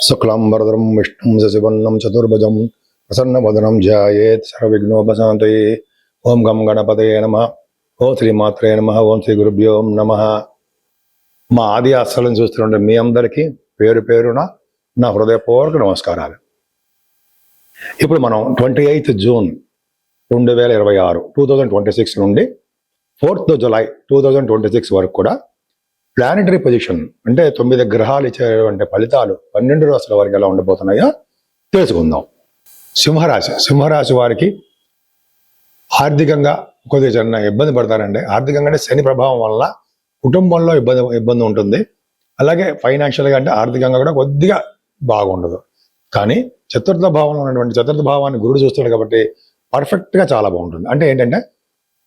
శుక్లాంబరధరం విష్ణుం శశివర్ణం చతుర్భుజం ప్రసన్నవదనం ధ్యాయేత్ సర్వవిఘ్నోపశాంతయే. ఓం గం గణపతయే నమః. ఓం శ్రీమాత్రే నమః. ఓం శ్రీ గురుభ్యో నమః. మా ఆది ఆశ్రయం చూస్తుంటే మీ అందరికీ పేరు పేరున నా హృదయపూర్వక నమస్కారాలు. ఇప్పుడు మనం 28 జూన్ 2026 2026 నుండి 4th జులై 2026 వరకు కూడా ప్లానెటరీ పొజిషన్ అంటే 9 గ్రహాలు ఇచ్చేటువంటి ఫలితాలు 12 రాశుల వారికి ఎలా ఉండబోతున్నాయో తెలుసుకుందాం. సింహరాశి వారికి ఆర్థికంగా కొద్దిగా చిన్న ఇబ్బంది పడతారండి. ఆర్థికంగా అంటే శని ప్రభావం వల్ల కుటుంబంలో ఇబ్బంది ఉంటుంది. అలాగే ఫైనాన్షియల్గా అంటే ఆర్థికంగా కూడా కొద్దిగా బాగుండదు. కానీ చతుర్థ భావంలో ఉన్నటువంటి చతుర్థ భావాన్ని గురుడు చూస్తాడు కాబట్టి పర్ఫెక్ట్గా చాలా బాగుంటుంది. అంటే ఏంటంటే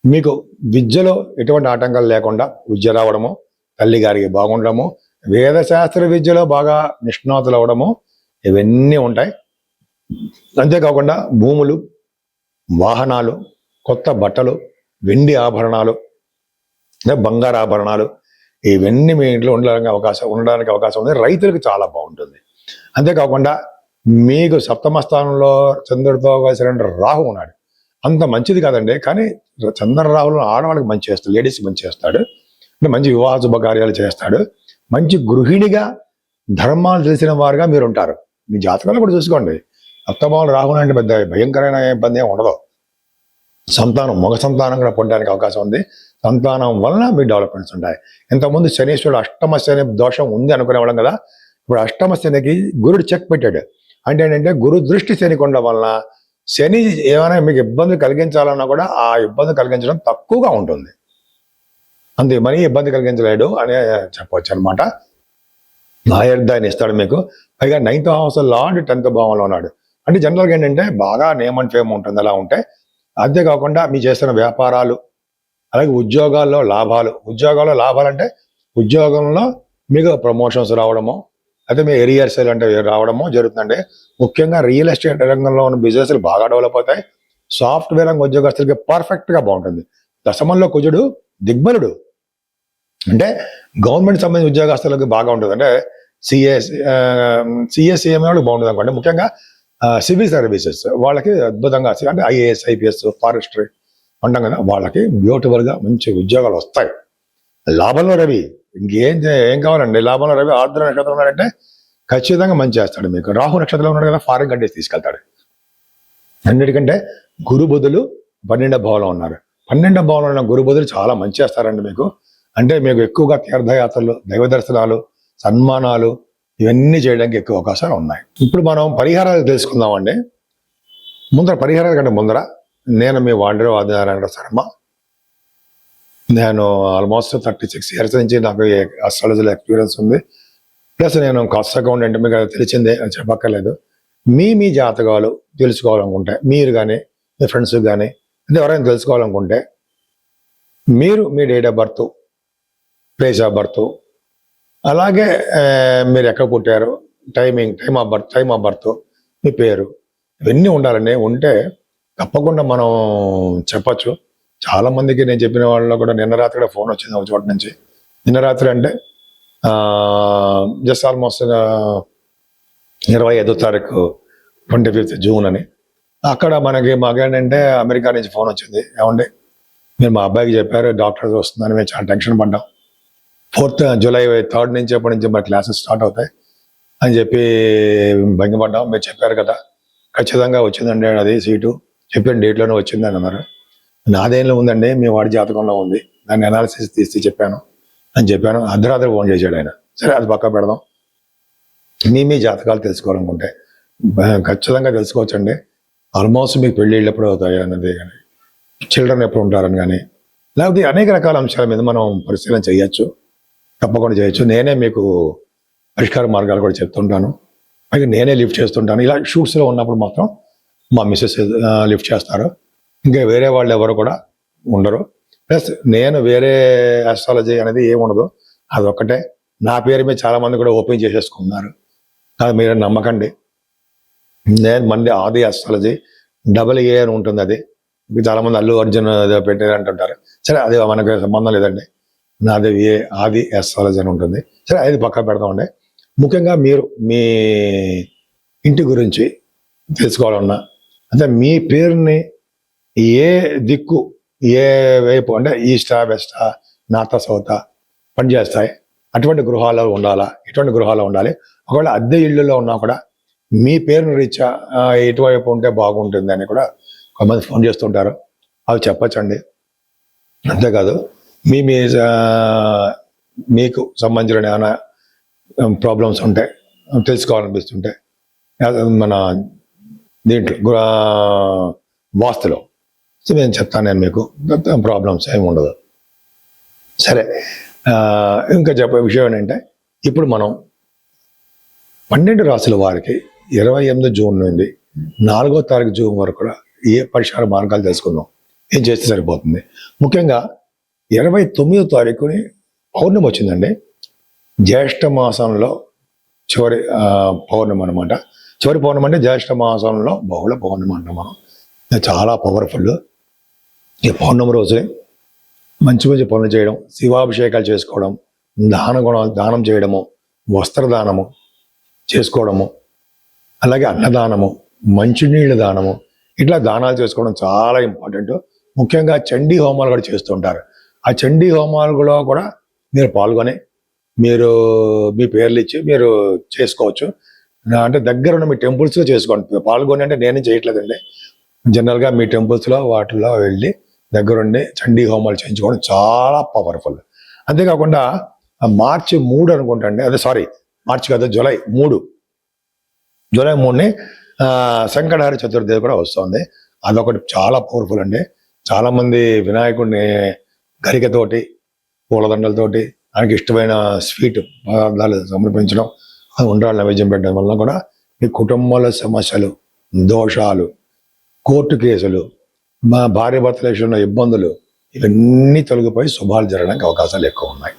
మీకు విద్యలో ఎటువంటి ఆటంకాలు లేకుండా విద్య రావడము, తల్లి గారికి బాగుండడము, వేదశాస్త్ర విద్యలో బాగా నిష్ణాతులు అవడము, ఇవన్నీ ఉంటాయి. అంతేకాకుండా భూములు, వాహనాలు, కొత్త బట్టలు, వెండి ఆభరణాలు, బంగారు ఆభరణాలు, ఇవన్నీ మీ ఇంట్లో ఉండడానికి అవకాశం ఉంది. రైతులకు చాలా బాగుంటుంది. అంతేకాకుండా మీకు సప్తమ స్థానంలో చంద్రుడితో కలిసిన రాహు ఉన్నాడు. అంత మంచిది కాదండి, కానీ చంద్ర రాహులు ఆడవాళ్ళకి మంచి చేస్తాడు, లేడీస్కి మంచి చేస్తాడు. అంటే మంచి వివాహ శుభకార్యాలు చేస్తాడు. మంచి గృహిణిగా ధర్మాలు తెలిసిన వారుగా మీరు ఉంటారు. మీ జాతకాలు కూడా చూసుకోండి. సప్తమాలు రాహులు అంటే పెద్ద భయంకరమైన ఇబ్బంది ఏమి ఉండదు. మగ సంతానం కూడా పొందడానికి అవకాశం ఉంది. సంతానం వలన మీ డెవలప్మెంట్స్ ఉంటాయి. ఇంతకుముందు శనీశ్వరుడు అష్టమ శని దోషం ఉంది అనుకునేవాళ్ళం కదా. ఇప్పుడు అష్టమ శనికి గురుడు చెక్ పెట్టాడు. అంటే ఏంటంటే గురు దృష్టి శనికి ఉండడం వలన శని ఏమైనా మీకు ఇబ్బంది కలిగించాలన్నా కూడా ఆ ఇబ్బంది కలిగించడం తక్కువగా ఉంటుంది. అంతే, మరీ ఇబ్బంది కలిగించలేడు అని చెప్పవచ్చు అనమాట. ఆయుర్దాన్ని ఇస్తాడు మీకు. పైగా 9th హౌస్ లాంటి 10th భావంలో ఉన్నాడు. అంటే జనరల్గా ఏంటంటే బాగా నేమ్ అండ్ ఫేమ్ ఉంటుంది అలా ఉంటే. అంతేకాకుండా మీ చేస్తున్న వ్యాపారాలు, అలాగే ఉద్యోగాల్లో లాభాలు అంటే ఉద్యోగంలో మీకు ప్రమోషన్స్ రావడము, అయితే మీ ఎరియర్స్ అంటే రావడము జరుగుతుందండి. ముఖ్యంగా రియల్ ఎస్టేట్ రంగంలో ఉన్న బిజినెస్లు బాగా డెవలప్ అవుతాయి. సాఫ్ట్వేర్ రంగ ఉద్యోగస్తులకి పర్ఫెక్ట్గా బాగుంటుంది. దశమంలో కుజుడు దిగ్బలుడు, అంటే గవర్నమెంట్ సంబంధించిన ఉద్యోగస్తులకు బాగా ఉంటుంది. అంటే సిఎస్సిఎం వాళ్ళకి బాగుంటుంది అనుకోండి. ముఖ్యంగా సివిల్ సర్వీసెస్ వాళ్ళకి అద్భుతంగా, అంటే ఐఏఎస్, ఐపీఎస్, ఫారెస్ట్రీ ఉంటాం కదా, వాళ్ళకి బ్యూటిఫుల్గా మంచి ఉద్యోగాలు వస్తాయి. లాభంలో రవి ఏం కావాలండి. లాభంలో రవి ఆర్ద్ర నక్షత్రం ఉన్నాడంటే ఖచ్చితంగా మంచి చేస్తాడు. మీకు రాహు నక్షత్రంలో ఉన్నాడు కదా, ఫారెన్ కంట్రీస్ తీసుకెళ్తాడు. అన్నిటికంటే గురు బుధులు 12వ భావంలో ఉన్నారు. 12వ భావంలో ఉన్న గురు బుధులు చాలా మంచి చేస్తారండి మీకు. అంటే మీకు ఎక్కువగా తీర్థయాత్రలు, దైవ దర్శనాలు, సన్మానాలు ఇవన్నీ చేయడానికి ఎక్కువ అవకాశాలు ఉన్నాయి. ఇప్పుడు మనం పరిహారాలు తెలుసుకుందామండి. పరిహారాల కంటే ముందర నేను మీ వాండర్ ఆదినారాయణ శర్మ. నేను ఆల్మోస్ట్ 36 ఇయర్స్ నుంచి నాకు అస్ట్రాలజీలో ఎక్స్పీరియన్స్ ఉంది. ప్లస్ నేను కాస్ట్ అకౌంటెంట్, మీకు అది తెలిసిందే, చెప్పక్కర్లేదు. మీ జాతకాలు తెలుసుకోవాలనుకుంటే మీరు కానీ మీ ఫ్రెండ్స్ కానీ ఎవరైనా తెలుసుకోవాలనుకుంటే మీరు మీ date of birth, place of birth, అలాగే మీరు ఎక్కడ పుట్టారు, టైమ్ ఆఫ్ బర్త్, మీ పేరు, ఇవన్నీ ఉండాలండి. ఉంటే తప్పకుండా మనం చెప్పచ్చు. చాలా మందికి నేను చెప్పిన వాళ్ళలో కూడా నిన్న రాత్రి కూడా ఫోన్ వచ్చింది ఒక చోట నుంచి. నిన్న రాత్రి అంటే జస్ట్ ఆల్మోస్ట్ 25వ తారీఖు 25th జూన్ అని. అక్కడ మాకేంటంటే అమెరికా నుంచి ఫోన్ వచ్చింది. ఏమండి మీరు మా అబ్బాయికి చెప్పారు డాక్టర్స్ వస్తుందని, మేము చాలా టెన్షన్ పడ్డాం. 4th జూలై 3rd నుంచి ఎప్పటి నుంచి మన క్లాసెస్ స్టార్ట్ అవుతాయి అని చెప్పి భంగపడ్డాం. మీరు చెప్పారు కదా, ఖచ్చితంగా వచ్చిందండి అది సీటు, చెప్పిన డేట్లోనే వచ్చింది అని అన్నారు. నాదేంలో ఉందండి, మీ వాడి జాతకంలో ఉంది, దాన్ని అనాలిసిస్ తీసి చెప్పాను. అర్ధరాత్రి ఫోన్ చేశాడు ఆయన. సరే అది పక్క పెడదాం. మీ జాతకాలు తెలుసుకోవాలనుకుంటే ఖచ్చితంగా తెలుసుకోవచ్చండి. ఆల్మోస్ట్ మీకు పెళ్ళిళ్ళు ఎప్పుడు అవుతాయి అన్నది కానీ, చిల్డ్రన్ ఎప్పుడు ఉంటారని కానీ, లేకపోతే అనేక రకాల అంశాల మీద మనం పరిశీలన చేయొచ్చు. తప్పకుండా చేయొచ్చు. నేనే మీకు పరిష్కార మార్గాలు కూడా చెప్తుంటాను. అయితే నేనే లిఫ్ట్ చేస్తుంటాను. ఇలా షూట్స్లో ఉన్నప్పుడు మాత్రం మా మిస్సెస్ లిఫ్ట్ చేస్తారు. ఇంకా వేరే వాళ్ళు ఎవరు కూడా ఉండరు. ప్లస్ నేను వేరే ఆస్ట్రాలజీ అనేది ఏముండదు, అదొక్కటే. నా పేరు మీద చాలా మంది కూడా ఓపెన్ చేసేసుకున్నారు. అది మీరు నమ్మకండి. మంది ఆది ఆస్ట్రాలజీ AA అని ఉంటుంది. అది చాలా మంది అల్లు అర్జున్ పెట్టారు అంటుంటారు. సరే, అది మనకు సంబంధం లేదండి. నాది ఆది ఆస్ట్రాలజీ అని ఉంటుంది. సరే, అది పక్క పెడతామండి. ముఖ్యంగా మీరు మీ ఇంటి గురించి తెలుసుకోవాలన్నా, అంటే మీ పేరుని ఏ దిక్కు, ఏ వైపు అంటే ఈస్టా, వెస్టా, నార్త్, సౌత్ పనిచేస్తాయి, అటువంటి గృహాలు ఉండాలా, ఇటువంటి గృహాలు ఉండాలి. ఒకవేళ అద్దె ఇళ్ళలో ఉన్నా కూడా మీ పేరును రీత్యా ఎటువైపు ఉంటే బాగుంటుంది అని కూడా కొంతమంది ఫోన్ చేస్తుంటారు. అవి చెప్పచ్చండి. అంతేకాదు మీ మీ మీకు సంబంధించిన ఏమైనా ప్రాబ్లమ్స్ ఉంటాయి, తెలుసుకోవాలనిపిస్తుంటే మన దీంట్లో వాస్తులో నేను చెప్తాను మీకు, ప్రాబ్లమ్స్ ఏమి ఉండదు. సరే, ఇంకా చెప్పే విషయం ఏంటంటే, ఇప్పుడు మనం 12 రాసుల వారికి 28 జూన్ నుండి 4వ తారీఖు జూన్ వరకు కూడా ఏ పరిష్కార మార్గాలు తెలుసుకుందాం. ఏం చేస్తే సరిపోతుంది. ముఖ్యంగా 29వ తారీఖుని పౌర్ణమి వచ్చిందండి. జ్యేష్ఠ మాసంలో చివరి పౌర్ణమి అనమాట. చివరి పౌర్ణమి అంటే జ్యేష్ఠ మాసంలో బహుళ పౌర్ణమి అంటాం మనం. చాలా పవర్ఫుల్. ఈ పౌర్ణమి రోజునే మంచి మంచి పనులు చేయడం, శివాభిషేకాలు చేసుకోవడం, దానం చేయడము, వస్త్రదానము చేసుకోవడము, అలాగే అన్నదానము, మంచినీళ్ళ దానము, ఇట్లా దానాలు చేసుకోవడం చాలా ఇంపార్టెంట్. ముఖ్యంగా చండీ హోమాలు కూడా చేస్తుంటారు. ఆ చండీ హోమాలలో కూడా మీరు పాల్గొని మీరు మీ పేర్లు ఇచ్చి మీరు చేసుకోవచ్చు. అంటే దగ్గర ఉన్న మీ టెంపుల్స్లో చేసుకోండి. పాల్గొని అంటే నేను చేయట్లేదండి, జనరల్గా మీ టెంపుల్స్లో వాటిల్లో వెళ్ళి దగ్గరుండి చండీ హోమాలు చేయించుకోవడం చాలా పవర్ఫుల్. అంతేకాకుండా మార్చి 3 అనుకుంటా అండి, అదే సారీ మార్చి కాదు, జూలై 3ని సంకటహర చతుర్థి కూడా వస్తుంది. అదొకటి చాలా పవర్ఫుల్ అండి. చాలామంది వినాయకుడిని గరికతోటి, పూలదండలతోటి, ఆయనకి ఇష్టమైన స్వీట్ పదార్థాలు సమర్పించడం, ఉండ్రాళ్ళు నైవేద్యం పెట్టడం వల్ల కూడా మీ కుటుంబంలో సమస్యలు, దోషాలు, కోర్టు కేసులు, మా భార్య భర్తల విషయంలో ఇబ్బందులు, ఇవన్నీ తొలగిపోయి శుభాలు జరగడానికి అవకాశాలు ఎక్కువ ఉన్నాయి.